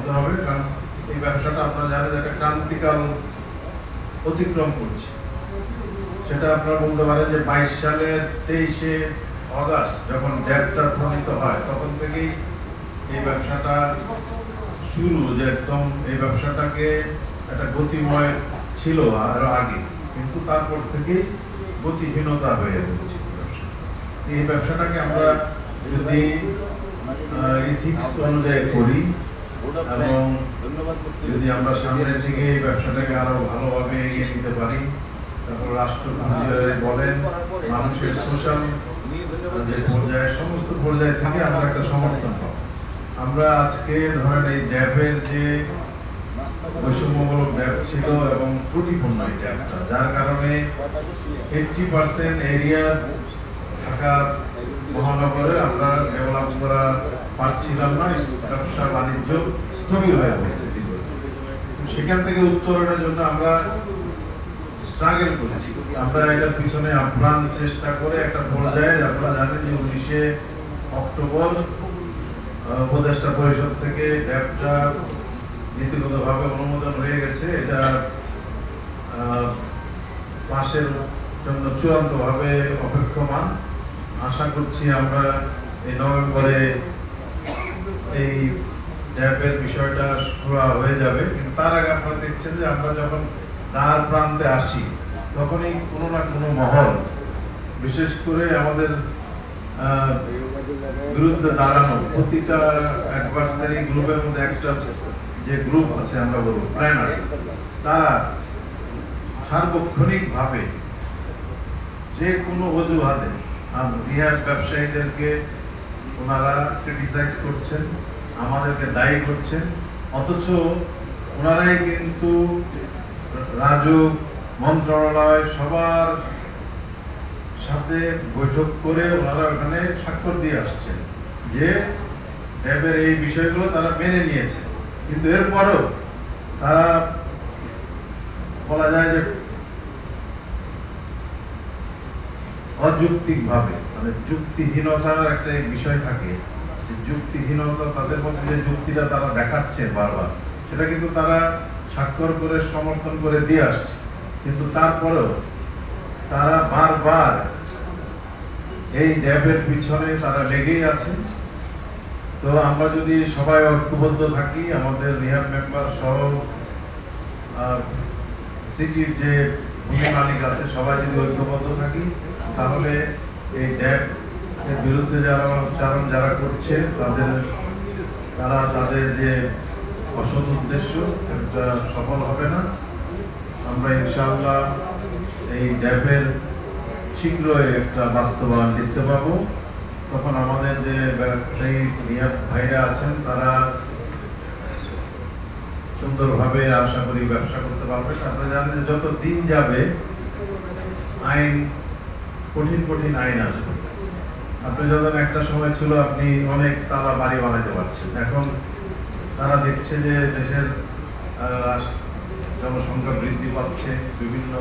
বলতে হবে, কারণ এই ব্যবসাটা আপনারা জানেন একটা ক্রান্তিকাল অতিক্রম করছে। সেটা আপনারা বলতে পারেন যে 22 সালের 23শে অগাস্ট যখন ড্যাবটা প্রণীত হয় তখন থেকেই এই ব্যবসাটা শুরু, যে একদম এই ব্যবসাটাকে একটা গতিময় ছিল আরো আগে, কিন্তু তারপর থেকেই গতিহীনতা হয়ে যাচ্ছে। এই ব্যবসাটাকে আমরা যদি ইথিক্স অনুযায়ী করি এবং যদি আমরা সামনের দিকে এই ব্যবসাটাকে আরো ভালোভাবে এগিয়ে নিতে পারি, তারপর রাষ্ট্র বলেন মানুষের সোশ্যাল যে পর্যায়ে সমস্ত পর্যায়ে থেকে আমরা একটা সমর্থন পাবো। আমরা আজকে ধরেন এই ড্যাবের যে বৈষম্যমূলক ড্যাব ছিল এবং ত্রুটিপূর্ণ এই ড্যাবটা, যার কারণে 50% এরিয়া ঢাকা মহানগরে আমরা ডেভেলপ করা পারছিলাম না, ব্যবসা বাণিজ্য স্থবির হয়ে পড়েছে। সেখান থেকে উত্তরণের জন্য আমরা স্ট্রাগল করেছি, আমরা এটার পিছনে আপ্রাণ চেষ্টা করে একটা পর্যায়ে আপনারা জানেন যে 19শে অক্টোবর উপদেষ্টা পরিষদ থেকে ড্যাবটা নীতিগতভাবে অনুমোদন হয়ে গেছে। এটা পাশের জন্য চূড়ান্তভাবে অপেক্ষমান। আশা করছি আমরা এই নভেম্বরে এই ড্যাবের বিষয়টা শুরু হয়ে যাবে, কিন্তু তার আগে আপনারা দেখছেন যে আমরা যখন দ্বার প্রান্তে আসি তখনই কোনো না কোনো মহল, বিশেষ করে আমাদের বিরুদ্ধে দাঁড়ানো প্রতিটা অ্যাডভার্সারি গ্রুপের মধ্যে একটা যে গ্রুপ আছে আমরা বলবো প্ল্যানার্স, তারা সার্বক্ষণিকভাবে যে কোনো অজুহাতে রিহাব ব্যবসায়ীদেরকে ওনারা ক্রিটিসাইজ করছেন, আমাদেরকে দায়ী করছেন, অথচ ওনারাই কিন্তু রাজুক মন্ত্রণালয় সবার সাথে বৈঠক করে ওনারা ওখানে স্বাক্ষর দিয়ে আসছেন যে ড্যাবের এই বিষয়গুলো তারা মেনে নিয়েছে। কিন্তু এরপরও তারা বলা যায় যে অযৌক্তিকভাবে, মানে যুক্তিহীনতার একটা বিষয় থাকে, যে যুক্তিহীনতা তাদের মধ্যে যে যুক্তিটা তারা দেখাচ্ছে বারবার, সেটা কিন্তু তারা স্বাক্ষর করে সমর্থন করে দিয়ে আসছে, কিন্তু তারপরেও তারা বারবার এই ড্যাবের পিছনে তারা লেগেই আছে। তো আমরা যদি সবাই ঐক্যবদ্ধ থাকি, আমাদের রিহাব মেম্বার সহ সিটির যে ভূমি মালিক আছে সবাই যদি ঐক্যবদ্ধ থাকি, তাহলে এই ড্যাব এর বিরুদ্ধে যারা উচ্চারণ যারা করছে তারা তাদের যে অসৎ উদ্দেশ্য এটা সফল হবে না। আমরা ইনশাআল্লাহ এই ড্যাবের শীঘ্রই একটা বাস্তবায়ন দেখতে পাবো। তখন আমাদের যে ব্যবসায়ী ভাইরা আছেন তারা সুন্দরভাবে আশা করি ব্যবসা করতে পারবেন। আপনারা জানেন যত দিন যাবে আইন কঠিন কঠিন আইন আসবে। আপনি যখন একটা সময় ছিল আপনি অনেক তালা বাড়ি বানাতে পারছেন, এখন তারা দেখছে যে দেশের জনসংখ্যা বৃদ্ধি পাচ্ছে, বিভিন্ন